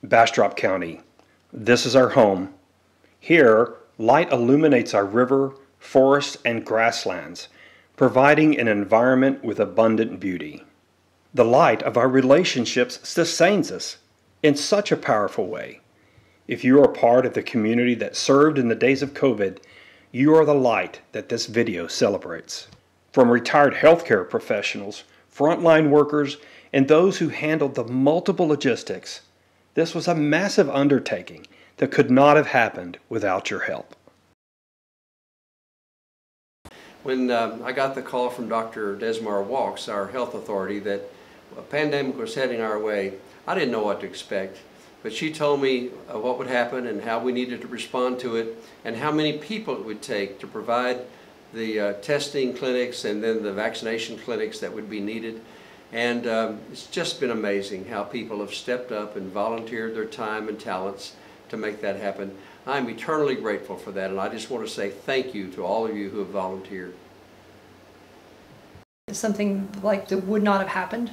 Bastrop County. This is our home. Here, light illuminates our river, forests, and grasslands, providing an environment with abundant beauty. The light of our relationships sustains us in such a powerful way. If you are part of the community that served in the days of COVID, you are the light that this video celebrates. From retired healthcare professionals, frontline workers, and those who handled the multiple logistics, this was a massive undertaking that could not have happened without your help. When I got the call from Dr. Desmar Walks, our health authority, that a pandemic was heading our way, I didn't know what to expect. But she told me what would happen and how we needed to respond to it and how many people it would take to provide the testing clinics and then the vaccination clinics that would be needed. And it's just been amazing how people have stepped up and volunteered their time and talents to make that happen. I'm eternally grateful for that, and I just want to say thank you to all of you who have volunteered. Something like that would not have happened,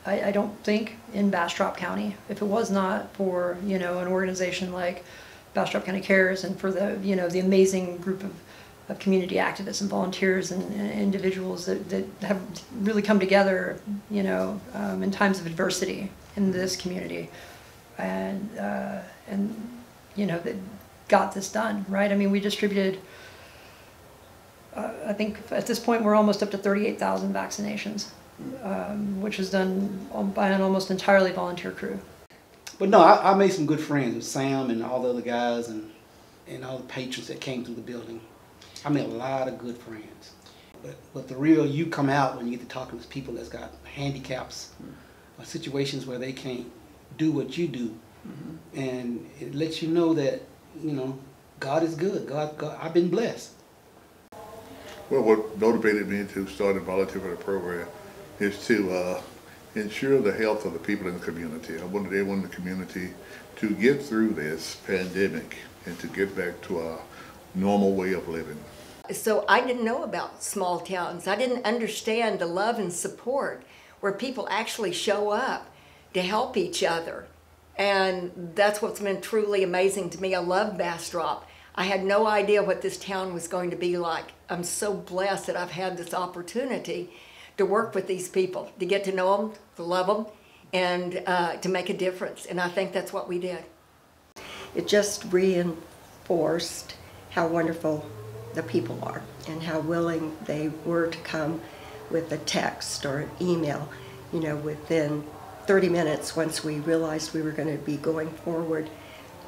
I don't think, in Bastrop County if it was not for, an organization like Bastrop County Cares and for the, the amazing group of community activists and volunteers and that have really come together, in times of adversity in this community, and that got this done, right? I mean, we distributed, I think at this point we're almost up to 38,000 vaccinations, which is done by an almost entirely volunteer crew. But no, I made some good friends with Sam and all the other guys and all the patrons that came through the building. I made a lot of good friends. But the real you come out when you get to talking to people that's got handicaps or situations where they can't do what you do. And it lets you know that, God is good. God, I've been blessed. Well, what motivated me to start and volunteer for the program is to ensure the health of the people in the community. I wanted everyone in the community to get through this pandemic and to get back to a normal way of living. So I didn't know about small towns. I didn't understand the love and support where people actually show up to help each other. And that's what's been truly amazing to me. I love Bastrop. I had no idea what this town was going to be like. I'm so blessed that I've had this opportunity to work with these people, to get to know them, to love them, and to make a difference. And I think that's what we did. It just reinforced how wonderful the people are and how willing they were to come with a text or an email, within 30 minutes once we realized we were going to be going forward.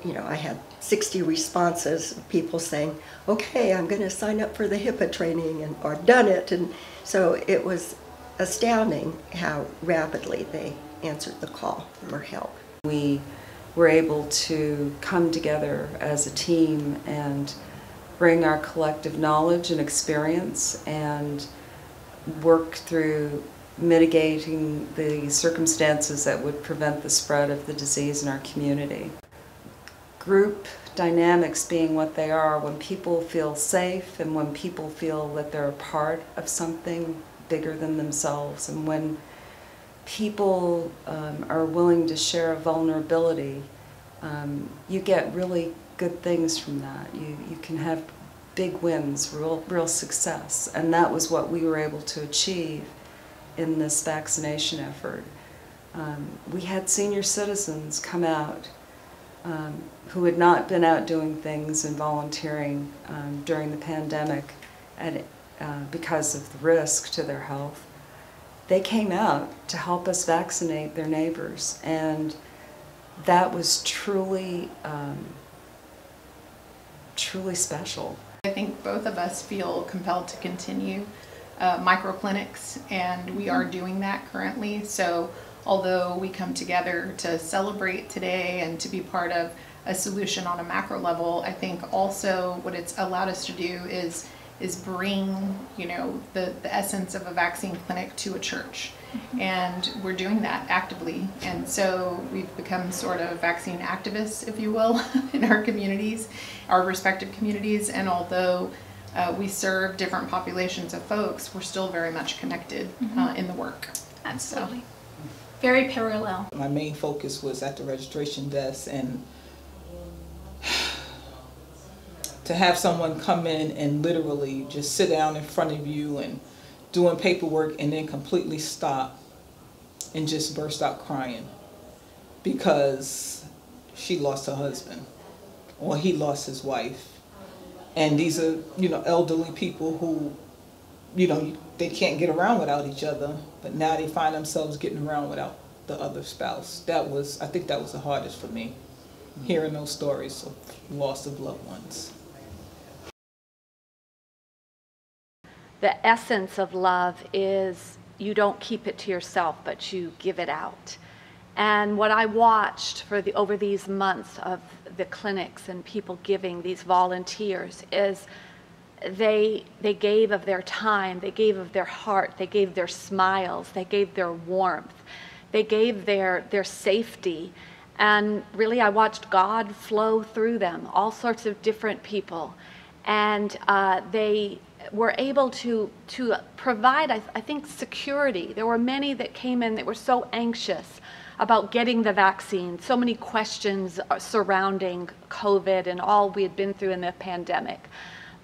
I had 60 responses of people saying, okay, I'm going to sign up for the HIPAA training or done it. And so it was astounding how rapidly they answered the call for help. We were able to come together as a team and bring our collective knowledge and experience and work through mitigating the circumstances that would prevent the spread of the disease in our community. Group dynamics being what they are, when people feel safe and when people feel that they're a part of something bigger than themselves, and when people are willing to share a vulnerability, you get really good things from that. You can have big wins, real success, and that was what we were able to achieve in this vaccination effort. We had senior citizens come out who had not been out doing things and volunteering during the pandemic and because of the risk to their health. They came out to help us vaccinate their neighbors, and that was truly special. I think both of us feel compelled to continue microclinics, and we are doing that currently. So although we come together to celebrate today and to be part of a solution on a macro level, I think also what it's allowed us to do is bring, the essence of a vaccine clinic to a church. And we're doing that actively. And so we've become sort of vaccine activists, if you will, in our communities, our respective communities. And although we serve different populations of folks, we're still very much connected in the work. Absolutely. Very parallel. My main focus was at the registration desk, and to have someone come in and literally just sit down in front of you and doing paperwork and then completely stop and just burst out crying because she lost her husband or he lost his wife. And these are, elderly people who, they can't get around without each other, but now they find themselves getting around without the other spouse. I think that was the hardest for me, hearing those stories of loss of loved ones. The essence of love is you don't keep it to yourself, but you give it out. And what I watched over these months of the clinics and people giving, these volunteers, is they gave of their time, they gave of their heart, they gave their smiles, they gave their warmth, they gave their safety. And really I watched God flow through them, all sorts of different people. And they were able to provide, I think, security. There were many that came in that were so anxious about getting the vaccine, so many questions surrounding COVID and all we had been through in the pandemic.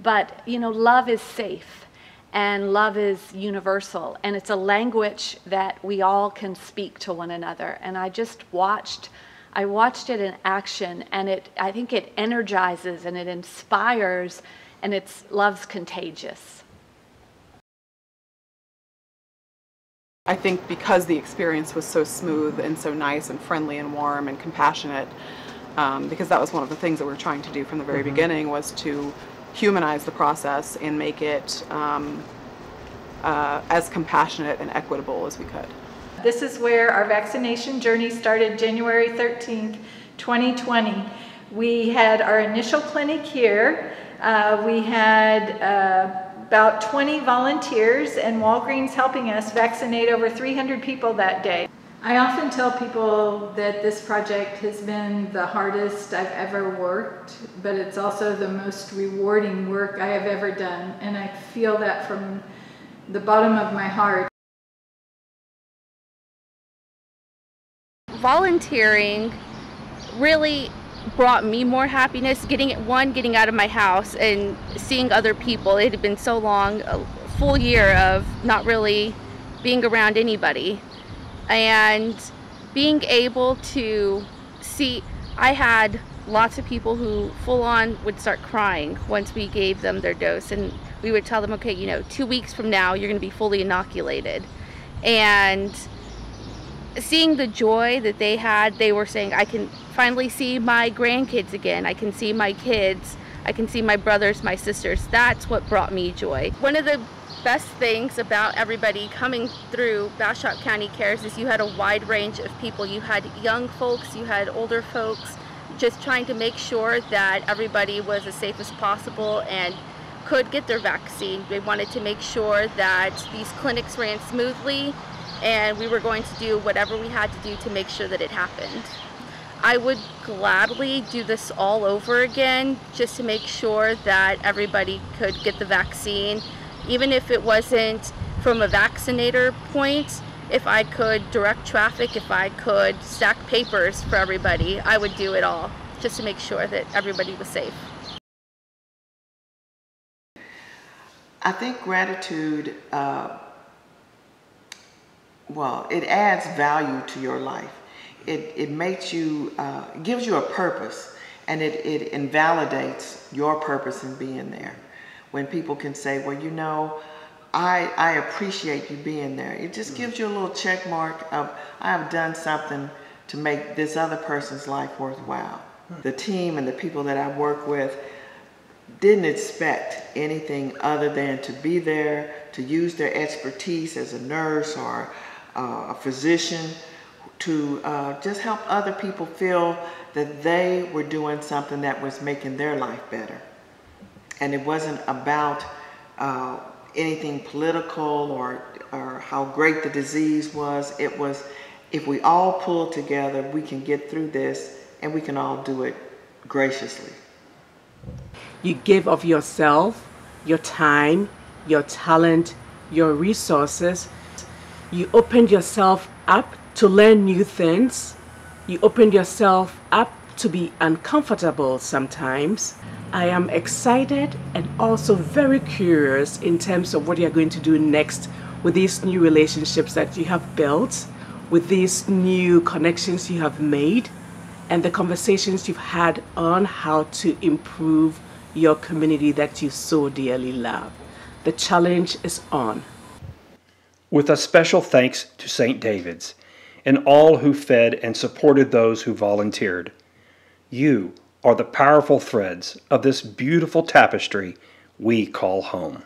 But, love is safe and love is universal, and it's a language that we all can speak to one another. And I watched it in action, and I think it energizes and it inspires, and love's contagious. I think because the experience was so smooth and so nice and friendly and warm and compassionate, because that was one of the things that we were trying to do from the very beginning, was to humanize the process and make it as compassionate and equitable as we could. This is where our vaccination journey started January 13th, 2020. We had our initial clinic here. We had about 20 volunteers and Walgreens helping us vaccinate over 300 people that day. I often tell people that this project has been the hardest I've ever worked, but it's also the most rewarding work I have ever done, and I feel that from the bottom of my heart. Volunteering really brought me more happiness, getting out of my house and seeing other people. It had been so long, a full year of not really being around anybody, and being able to see, I had lots of people who full on would start crying once we gave them their dose, and we would tell them, okay, 2 weeks from now you're going to be fully inoculated. And seeing the joy that they had, they were saying, I can finally see my grandkids again, I can see my kids, I can see my brothers, my sisters. That's what brought me joy. One of the best things about everybody coming through Bastrop County Cares is you had a wide range of people. You had young folks, you had older folks, just trying to make sure that everybody was as safe as possible and could get their vaccine. They wanted to make sure that these clinics ran smoothly, and we were going to do whatever we had to do to make sure that it happened. I would gladly do this all over again, just to make sure that everybody could get the vaccine, even if it wasn't from a vaccinator point. If I could direct traffic, if I could stack papers for everybody, I would do it all, just to make sure that everybody was safe. I think gratitude, it adds value to your life. It makes you, gives you a purpose, and it invalidates your purpose in being there. When people can say, well, I appreciate you being there. It just gives you a little check mark of, I have done something to make this other person's life worthwhile. The team and the people that I work with didn't expect anything other than to be there, to use their expertise as a nurse or a physician to just help other people feel that they were doing something that was making their life better. And it wasn't about anything political or how great the disease was. It was, if we all pull together, we can get through this, and we can all do it graciously. You give of yourself, your time, your talent, your resources. You opened yourself up to learn new things. You opened yourself up to be uncomfortable sometimes. I am excited and also very curious in terms of what you're going to do next with these new relationships that you have built, with these new connections you have made, and the conversations you've had on how to improve your community that you so dearly love. The challenge is on. With a special thanks to St. David's and all who fed and supported those who volunteered. You are the powerful threads of this beautiful tapestry we call home.